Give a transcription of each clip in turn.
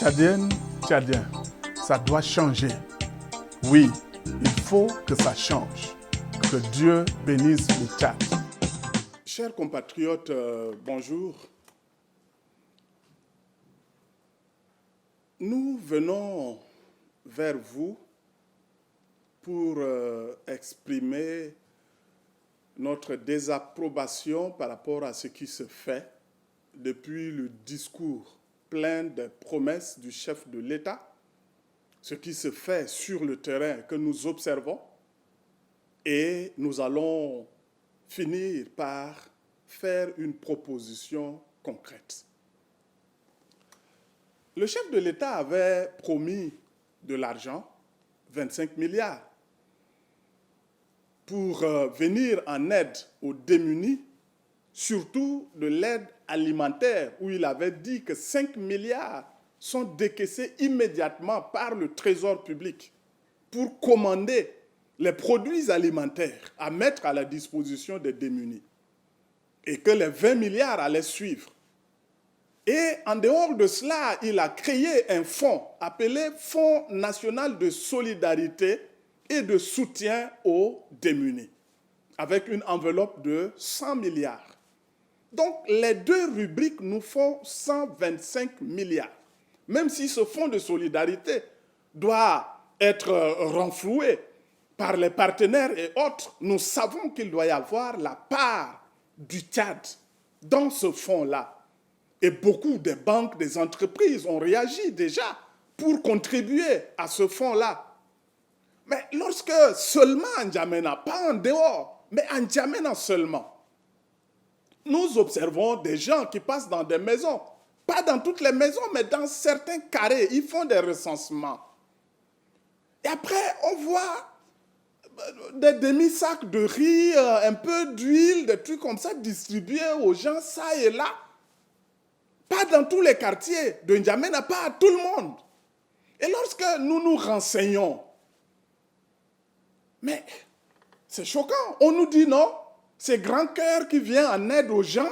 Tchadienne, Tchadien, ça doit changer. Oui, il faut que ça change. Que Dieu bénisse le Tchad. Chers compatriotes, bonjour. Nous venons vers vous pour exprimer notre désapprobation par rapport à ce qui se fait depuis le discours plein de promesses du chef de l'État, ce qui se fait sur le terrain que nous observons, et nous allons finir par faire une proposition concrète. Le chef de l'État avait promis de l'argent, 25 milliards, pour venir en aide aux démunis, surtout de l'aide alimentaire, où il avait dit que 5 milliards sont décaissés immédiatement par le Trésor public pour commander les produits alimentaires à mettre à la disposition des démunis, et que les 20 milliards allaient suivre. Et en dehors de cela, il a créé un fonds appelé Fonds national de solidarité et de soutien aux démunis, avec une enveloppe de 100 milliards. Donc, les deux rubriques nous font 125 milliards. Même si ce fonds de solidarité doit être renfloué par les partenaires et autres, nous savons qu'il doit y avoir la part du Tchad dans ce fonds-là. Et beaucoup des banques, des entreprises ont réagi déjà pour contribuer à ce fonds-là. Mais lorsque seulement N'Djamena, pas en dehors, mais en N'Djamena seulement, nous observons des gens qui passent dans des maisons, pas dans toutes les maisons, mais dans certains carrés, ils font des recensements. Et après, on voit des demi-sacs de riz, un peu d'huile, des trucs comme ça distribués aux gens, ça et là. Pas dans tous les quartiers de N'Djamena, pas à tout le monde. Et lorsque nous nous renseignons, mais c'est choquant, on nous dit non, c'est Grand Cœur qui vient en aide aux gens.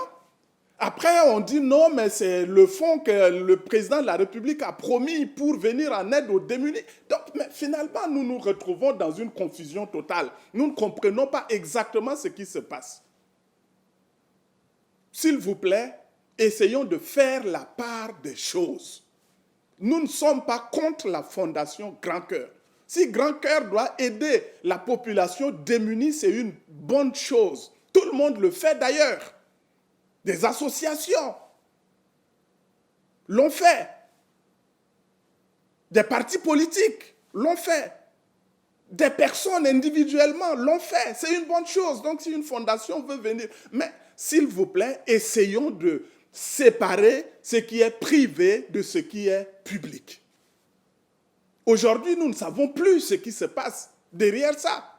Après, on dit non, mais c'est le fonds que le président de la République a promis pour venir en aide aux démunis. Donc, mais finalement, nous nous retrouvons dans une confusion totale. Nous ne comprenons pas exactement ce qui se passe. S'il vous plaît, essayons de faire la part des choses. Nous ne sommes pas contre la fondation Grand Cœur. Si Grand Cœur doit aider la population démunie, c'est une bonne chose. Tout le monde le fait d'ailleurs. Des associations l'ont fait. Des partis politiques l'ont fait. Des personnes individuellement l'ont fait. C'est une bonne chose. Donc si une fondation veut venir, mais s'il vous plaît, essayons de séparer ce qui est privé de ce qui est public. Aujourd'hui, nous ne savons plus ce qui se passe derrière ça.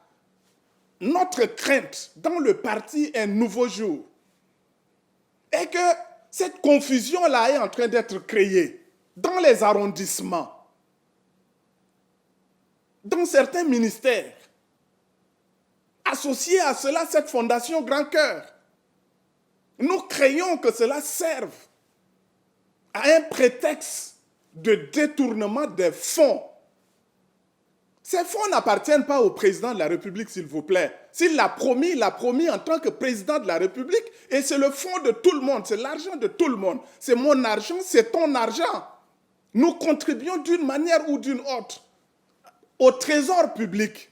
Notre crainte dans le parti Un Nouveau Jour est que cette confusion-là est en train d'être créée dans les arrondissements, dans certains ministères. Associé à cela, cette fondation Grand Cœur. Nous craignons que cela serve à un prétexte de détournement des fonds. Ces fonds n'appartiennent pas au président de la République, s'il vous plaît. S'il l'a promis, il l'a promis en tant que président de la République, et c'est le fonds de tout le monde, c'est l'argent de tout le monde. C'est mon argent, c'est ton argent. Nous contribuons d'une manière ou d'une autre au trésor public,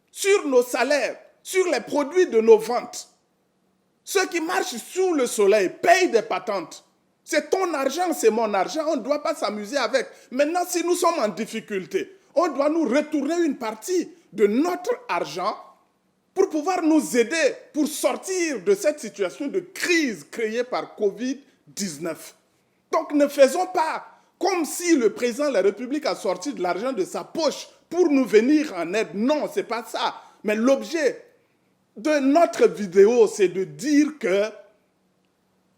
sur nos salaires, sur les produits de nos ventes. Ceux qui marchent sous le soleil payent des patentes. C'est ton argent, c'est mon argent, on ne doit pas s'amuser avec. Maintenant, si nous sommes en difficulté, on doit nous retourner une partie de notre argent pour pouvoir nous aider pour sortir de cette situation de crise créée par Covid-19. Donc ne faisons pas comme si le président de la République a sorti de l'argent de sa poche pour nous venir en aide. Non, ce n'est pas ça. Mais l'objet de notre vidéo, c'est de dire que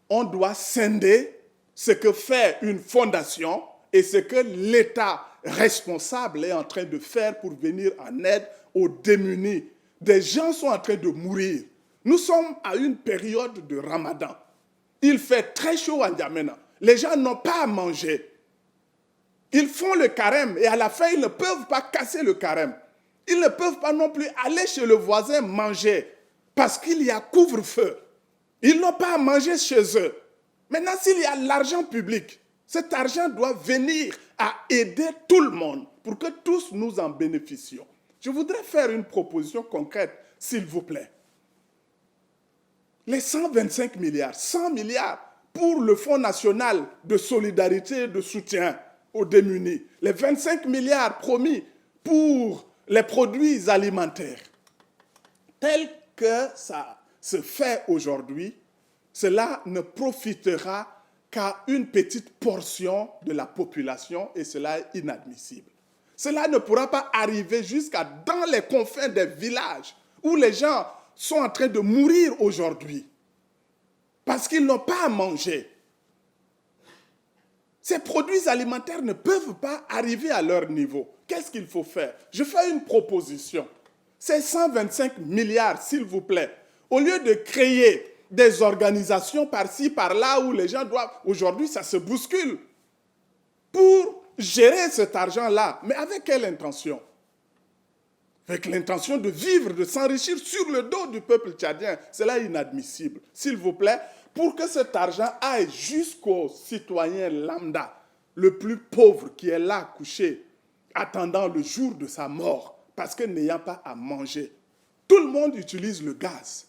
on doit scinder ce que fait une fondation et ce que l'État responsable est en train de faire pour venir en aide aux démunis. Des gens sont en train de mourir. Nous sommes à une période de Ramadan. Il fait très chaud à N'Djamena. Les gens n'ont pas à manger. Ils font le carême et à la fin, ils ne peuvent pas casser le carême. Ils ne peuvent pas non plus aller chez le voisin manger parce qu'il y a couvre-feu. Ils n'ont pas à manger chez eux. Maintenant, s'il y a l'argent public, cet argent doit venir à aider tout le monde pour que tous nous en bénéficions. Je voudrais faire une proposition concrète, s'il vous plaît. Les 125 milliards, 100 milliards pour le Fonds national de solidarité et de soutien aux démunis, les 25 milliards promis pour les produits alimentaires. Tel que ça se fait aujourd'hui, cela ne profitera qu'à une petite portion de la population et cela est inadmissible. Cela ne pourra pas arriver jusqu'à dans les confins des villages où les gens sont en train de mourir aujourd'hui parce qu'ils n'ont pas à manger. Ces produits alimentaires ne peuvent pas arriver à leur niveau. Qu'est-ce qu'il faut faire? Je fais une proposition. Ces 125 milliards, s'il vous plaît, au lieu de créer des organisations par-ci, par-là, où les gens doivent... Aujourd'hui, ça se bouscule. Pour gérer cet argent-là, mais avec quelle intention? Avec l'intention de vivre, de s'enrichir sur le dos du peuple tchadien. Cela est inadmissible. S'il vous plaît, pour que cet argent aille jusqu'au citoyen lambda, le plus pauvre qui est là couché, attendant le jour de sa mort, parce que n'ayant pas à manger. Tout le monde utilise le gaz.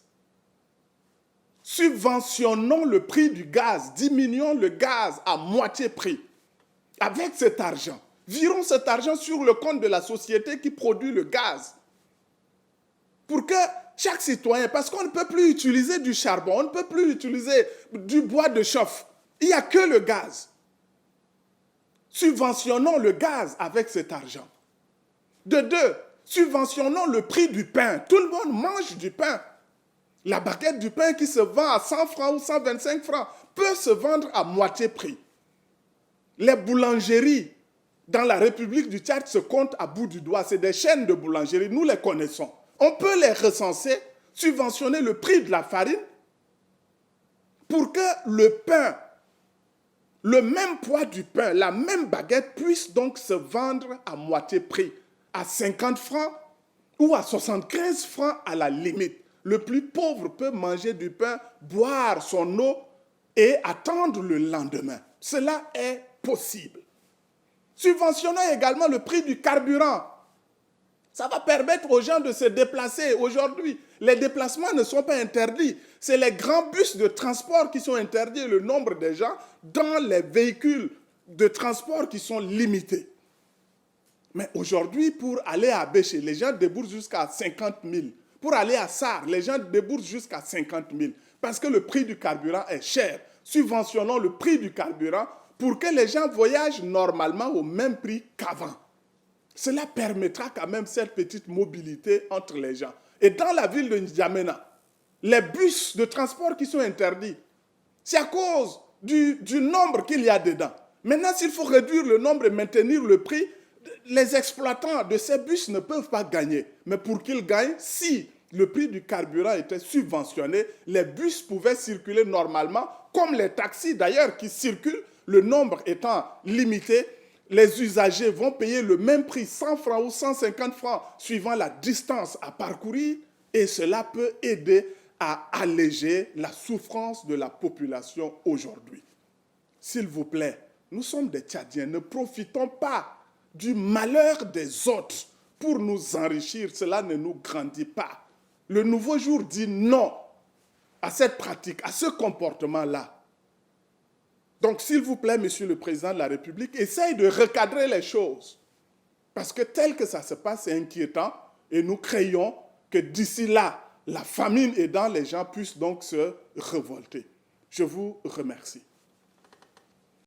Subventionnons le prix du gaz, diminuons le gaz à moitié prix. Avec cet argent, virons cet argent sur le compte de la société qui produit le gaz. Pour que chaque citoyen, parce qu'on ne peut plus utiliser du charbon, on ne peut plus utiliser du bois de chauffe, il n'y a que le gaz. Subventionnons le gaz avec cet argent. De deux, subventionnons le prix du pain. Tout le monde mange du pain. La baguette du pain qui se vend à 100 francs ou 125 francs peut se vendre à moitié prix. Les boulangeries dans la République du Tchad se comptent à bout du doigt. C'est des chaînes de boulangeries, nous les connaissons. On peut les recenser, subventionner le prix de la farine pour que le pain, le même poids du pain, la même baguette puisse donc se vendre à moitié prix, à 50 francs ou à 75 francs à la limite. Le plus pauvre peut manger du pain, boire son eau et attendre le lendemain. Cela est possible. Subventionnons également le prix du carburant. Ça va permettre aux gens de se déplacer. Aujourd'hui, les déplacements ne sont pas interdits. C'est les grands bus de transport qui sont interdits, le nombre de gens dans les véhicules de transport qui sont limités. Mais aujourd'hui, pour aller à Béché, les gens déboursent jusqu'à 50 000. Pour aller à Sarre, les gens déboursent jusqu'à 50 000 parce que le prix du carburant est cher. Subventionnons le prix du carburant pour que les gens voyagent normalement au même prix qu'avant. Cela permettra quand même cette petite mobilité entre les gens. Et dans la ville de N'Djamena, les bus de transport qui sont interdits, c'est à cause du nombre qu'il y a dedans. Maintenant, s'il faut réduire le nombre et maintenir le prix, les exploitants de ces bus ne peuvent pas gagner. Mais pour qu'ils gagnent, si le prix du carburant était subventionné, les bus pouvaient circuler normalement, comme les taxis d'ailleurs qui circulent, le nombre étant limité. Les usagers vont payer le même prix, 100 francs ou 150 francs, suivant la distance à parcourir, et cela peut aider à alléger la souffrance de la population aujourd'hui. S'il vous plaît, nous sommes des Tchadiens, ne profitons pas du malheur des autres pour nous enrichir, cela ne nous grandit pas. Le nouveau jour dit non à cette pratique, à ce comportement-là. Donc, s'il vous plaît, Monsieur le Président de la République, essaye de recadrer les choses. Parce que tel que ça se passe, c'est inquiétant. Et nous craignons que d'ici là, la famine aidant, les gens puissent donc se révolter. Je vous remercie.